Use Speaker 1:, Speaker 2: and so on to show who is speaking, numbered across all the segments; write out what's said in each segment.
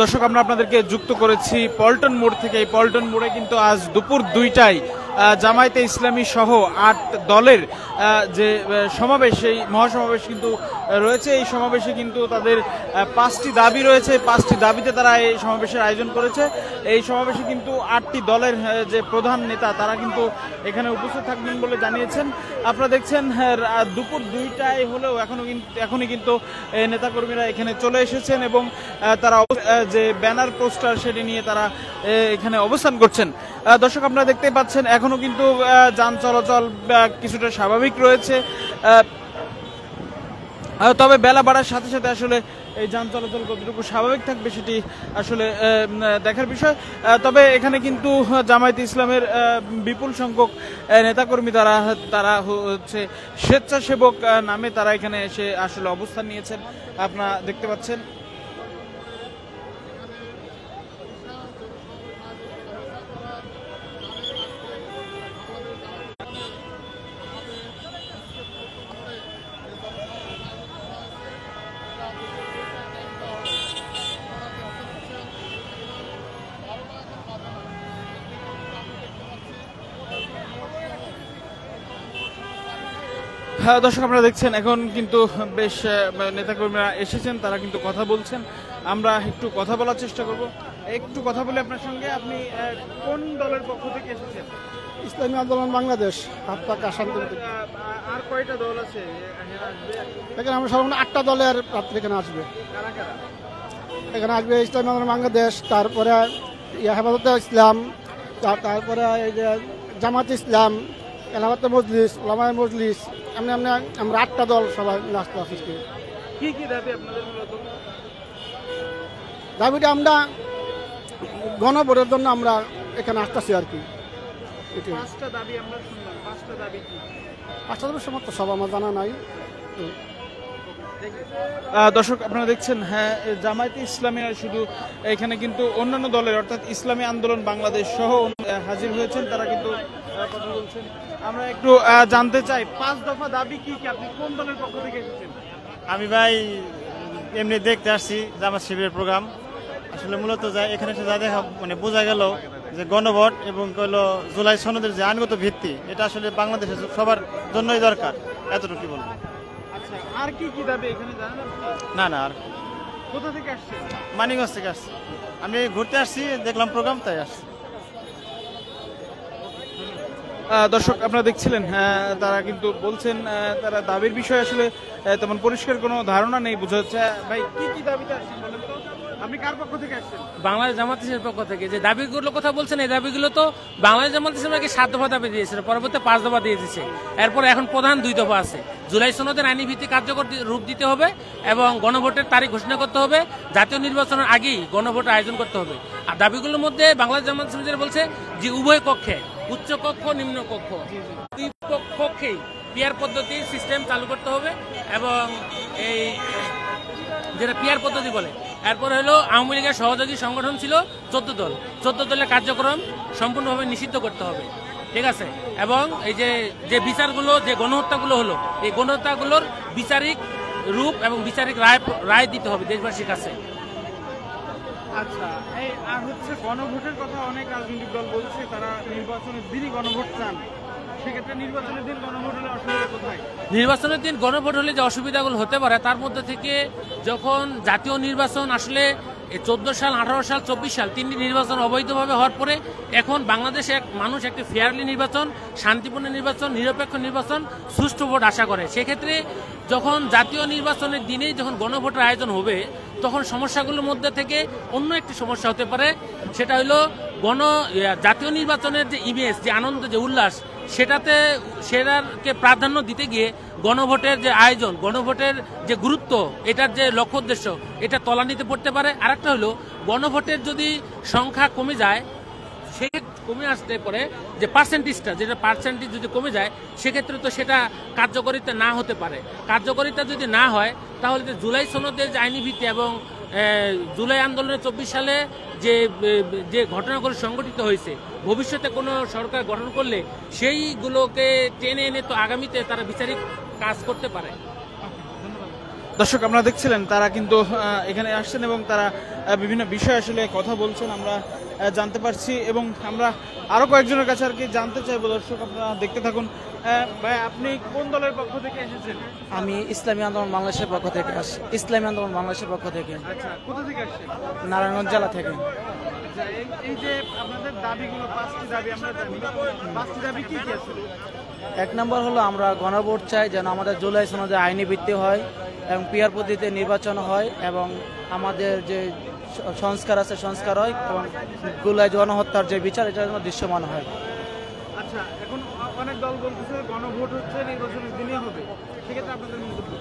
Speaker 1: দর্শক আমরা আপনাদেরকে যুক্ত করেছি পল্টন মোড় থেকে। এই পল্টন মোড়ে কিন্তু আজ দুপুর 2টায় জামায়াতে ইসলামী সহ 8 দলের যে সমাবেশ, এই মহাসমাবেশ কিন্তু রয়েছে। এই সমাবেশে কিন্তু তাদের 5টি দাবি রয়েছে, 5টি দাবিতে তারা এই সমাবেশের আয়োজন করেছে। এই সমাবেশে কিন্তু 8টি দলের যে প্রধান নেতা তারা কিন্তু এখানে উপস্থিত থাকবেন বলে জানিয়েছেন। আপনারা দেখছেন দুপুর 2টায় হলেও এখনই কিন্তু নেতাকর্মীরা এখানে চলে এসেছেন এবং তারা যে ব্যানার পোস্টার সেটি নিয়ে তারা এখানে অবস্থান করছেন। দর্শক আপনারা দেখতেই পাচ্ছেন এখনো কিন্তু যান চলাচল কিছুটা স্বাভাবিক রয়েছে, তবে বেলা বাড়ার সাথে সাথে আসলে এই যান চলাচল কতটুকু স্বাভাবিক থাকবে সেটি আসলে দেখার বিষয়। তবে এখানে কিন্তু জামায়াতে ইসলামের বিপুল সংখ্যক নেতাকর্মী তারা হচ্ছে স্বেচ্ছাসেবক নামে তারা এখানে এসে আসলে অবস্থান নিয়েছেন, আপনারা দেখতে পাচ্ছেন। হ্যাঁ দর্শক আপনারা দেখছেন এখন কিন্তু বেশ নেতাকর্মীরা এসেছেন, তারা কিন্তু কথা বলছেন। আমরা একটু কথা বলার চেষ্টা করব, একটু কথা বলে আপনার সঙ্গে। আপনি কোন দলের পক্ষ থেকে এসেছেন?
Speaker 2: ইসলামী আন্দোলন বাংলাদেশ।
Speaker 1: আর কয়টা দল আছে
Speaker 2: এখানে? আমরা সর্বমোট 8টা দলের প্রার্থী এখানে আসবে। এখানে আসবে ইসলামী আন্দোলন বাংলাদেশ, তারপরে হেফাজতে ইসলাম, তারপরে এই যে জামাত ইসলাম, এলাহাবাদ মজলিস, ওলামায়ে মজলিস, এমনি আমরা 8টা দল সবাই আসতে আসছি।
Speaker 1: কি কি দাবি আপনাদের?
Speaker 2: দাবিটা আমরা গণভোটের জন্য আমরা এখানে আসতেছি আর কি।
Speaker 1: 5টা দাবি আমরা শুনলাম, 5টা দাবি কি?
Speaker 2: 5টা দাবি সমস্ত সব আমার জানা নাই।
Speaker 1: দর্শক আপনারা দেখছেন হ্যাঁ জামায়াতে ইসলামী শুধু এখানে কিন্তু অন্যান্য দলের অর্থাৎ ইসলামী আন্দোলন বাংলাদেশ সহ হাজির হয়েছেন, তারা কিন্তু কথা বলছেন। আমরা একটু জানতে চাই 5 দফা দাবি কি কি? আপনি কোন দলের পক্ষ থেকে এসেছেন?
Speaker 3: আমি ভাই এমনি দেখতে আসছি জামাত শিবিরের প্রোগ্রাম। আসলে মূলত এখানে যা দেখা মানে বোঝা গেল যে গণভোট এবং জুলাই সনদের যে আইনগত ভিত্তি, এটা আসলে বাংলাদেশের সবার জন্যই দরকার, এতটুকু বলবো।
Speaker 1: আচ্ছা, আর কি কি দাবি এখানে জানেন?
Speaker 3: না আর
Speaker 1: কোথা থেকে আসছেন?
Speaker 3: মানিকগঞ্জ থেকে আসছি, আমি ঘুরতে আসছি, দেখলাম প্রোগ্রাম তাই আসছি।
Speaker 1: দর্শক আপনারা দেখছিলেন তারা কিন্তু বলছেন তারা দাবির বিষয়ে আসলে তেমন পরিষ্কার কোনো ধারণা নেই বোঝা যাচ্ছে। ভাই কি কি দাবিতে আসছেন বলেন তো? আপনি কার পক্ষ থেকে আসছেন?
Speaker 4: বাংলাদেশ জামাত ইসলামের পক্ষ থেকে। যে দাবিগুলো কথা বলছেন এই দাবিগুলো তো বাংলাদেশ জামাত ইসলামকে 7 দফা দাবি দিয়েছিল, পরবর্তী 5 দফা দিয়ে দিচ্ছে। এরপর এখন প্রধান 2 দফা আছে। জুলাই সনদের আইনি ভিত্তি কার্যকর রূপ দিতে হবে এবং গণভোটের তারিখ ঘোষণা করতে হবে, জাতীয় নির্বাচনের আগেই গণভোট আয়োজন করতে হবে। আর দাবিগুলোর মধ্যে বাংলাদেশ জামাত ইসলাম বলছে যে উভয় কক্ষে, উচ্চ কক্ষ নিম্ন কক্ষ, দুই কক্ষেই পিয়ার পদ্ধতি সিস্টেম চালু করতে হবে এবং এই যেটা পিয়ার পদ্ধতি বলে। এরপর হলো আওয়ামী লীগের সহযোগী সংগঠন ছিল 14 দল, 14 দলের কার্যক্রম সম্পূর্ণভাবে নিষিদ্ধ করতে হবে, ঠিক আছে? এবং এই যে বিচারগুলো, যে গণহত্যাগুলো হলো, এই গণহত্যাগুলোর বিচারিক রূপ এবং বিচারিক রায় দিতে হবে দেশবাসীর কাছে।
Speaker 1: আচ্ছা, এই আর হচ্ছে গণভোটের কথা অনেক রাজনৈতিক দল বলছে, তারা নির্বাচনের দিনই গণভোট চান। সেক্ষেত্রে নির্বাচনের দিন গণভোট হলে অসুবিধা কোথায়?
Speaker 4: নির্বাচনের দিন গণভোট হলে যে অসুবিধাগুলো হতে পারে তার মধ্যে থেকে যখন জাতীয় নির্বাচন আসলে 14 সাল, 18 সাল, 24 সাল 3টি নির্বাচন অবৈধভাবে হওয়ার পরে এখন বাংলাদেশে মানুষ একটি ফেয়ারলি নির্বাচন, শান্তিপূর্ণ নির্বাচন, নিরপেক্ষ নির্বাচন, সুষ্ঠু ভোট আশা করে। সেক্ষেত্রে যখন জাতীয় নির্বাচনের দিনেই যখন গণভোটের আয়োজন হবে তখন সমস্যাগুলোর মধ্যে থেকে অন্য একটি সমস্যা হতে পারে, সেটা হলো জাতীয় নির্বাচনের যে ইমেজ, যে আনন্দ, যে উল্লাস, সেটাকে প্রাধান্য দিতে গিয়ে গণভোটের যে আয়োজন, গণভোটের যে গুরুত্ব, এটার যে লক্ষ্য উদ্দেশ্য, এটা তলানিতে পড়তে পারে। আরেকটা হলো গণভোটের যদি সংখ্যা কমে যায়, সেক্ষেত্রে কমে আসতে পারে যে পার্সেন্টেজটা, যেটা পার্সেন্টেজ যদি কমে যায় সেক্ষেত্রে তো সেটা কার্যকারিতা না হতে পারে। কার্যকারিতা যদি না হয় তাহলে জুলাই সনদের যে আইনি ভিত্তি এবং জুলাই আন্দোলনের 24 সালে যে ঘটনাগুলো সংঘটিত হয়েছে, ভবিষ্যতে কোনো সরকার গঠন করলে সেইগুলোকে টেনে এনে তো আগামীতে তারা বিচারিক কাজ করতে পারে।
Speaker 1: দর্শক আপনারা দেখছিলেন তারা কিন্তু এখানে আসছেন এবং তারা বিভিন্ন বিষয় আসলে কথা বলছেন আমরা জানতে পারছি এবং আমরা আরো কয়েকজনের কাছে আর কি জানতে চাইবো। দর্শক আপনারা দেখতে থাকুন। ভাই আপনি কোন দলের পক্ষ থেকে এসেছেন?
Speaker 5: আমি ইসলামী আন্দোলন বাংলাদেশের পক্ষ থেকে আসি। ইসলামী আন্দোলন বাংলাদেশের পক্ষ থেকে।
Speaker 1: আচ্ছা, কোথা থেকে আসছেন?
Speaker 5: নারায়ণগঞ্জ জেলা থেকে।
Speaker 1: আচ্ছা, এই যে আপনাদের দাবিগুলো, 5টি দাবি আমরা জানি, 5টি দাবি কি কি আছে?
Speaker 5: এক নম্বর হলো আমরা গণভোট চাই, যেন আমাদের জুলাই সনদে আইনি ভিত্তি হয় এবং পিয়ার পদ্ধতিতে নির্বাচন হয় এবং আমাদের যে সংস্কার আছে সংস্কার হয় এবং জুলাই গণহত্যার যে বিচার এটা যেন দৃশ্যমান হয়।
Speaker 1: আচ্ছা, এখন অনেক দল বলতেছে গণভোট হচ্ছে নির্বাচনের দিনই হবে, সেক্ষেত্রে আপনাদের মন্তব্য?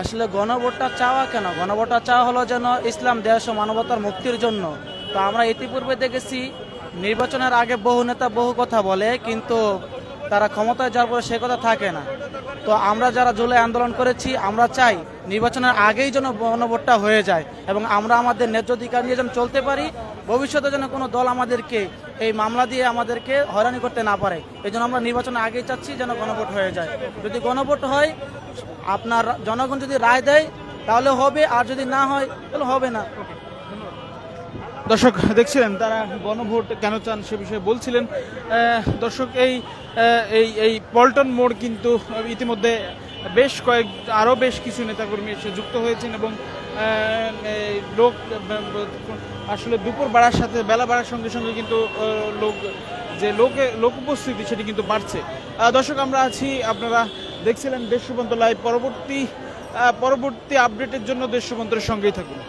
Speaker 5: আসলে গণভোটটা চাওয়া কেন? গণভোটটা চাওয়া হলো যেন ইসলাম দেশ ও মানবতার মুক্তির জন্য। তো আমরা ইতিপূর্বে দেখেছি নির্বাচনের আগে বহু নেতা বহু কথা বলে, কিন্তু তারা ক্ষমতায় যাওয়ার পরে সে কথা থাকে না। তো আমরা যারা জুলাই আন্দোলন করেছি আমরা চাই নির্বাচনের আগেই যেন গণভোটটা হয়ে যায় এবং আমরা আমাদের ন্যায্য অধিকার নিয়ে যেন চলতে পারি। ভবিষ্যতে যেন কোনো দল আমাদেরকে এই মামলা দিয়ে আমাদেরকে হয়রানি করতে না পারে, এই জন্য আমরা নির্বাচনের আগেই চাচ্ছি যেন গণভোট হয়ে যায়। যদি গণভোট হয়, আপনার জনগণ যদি রায় দেয় তাহলে হবে, আর যদি না হয় তাহলে হবে না।
Speaker 1: দর্শক দেখছিলেন তারা গণভোট কেন চান সে বিষয়ে বলছিলেন। দর্শক এই পল্টন মোড় কিন্তু ইতিমধ্যে আরো বেশ কিছু নেতাকর্মী এসে যুক্ত হয়েছেন এবং লোক আসলে দুপুর বাড়ার সাথে বেলা বাড়ার সঙ্গে সঙ্গে কিন্তু লোক উপস্থিতি সেটি কিন্তু বাড়ছে। দর্শক আমরা আছি, আপনারা দেখছিলেন দেশ রূপান্তর লাইভ। পরবর্তী আপডেটের জন্য দেশ রূপান্তরের সঙ্গেই থাকুন।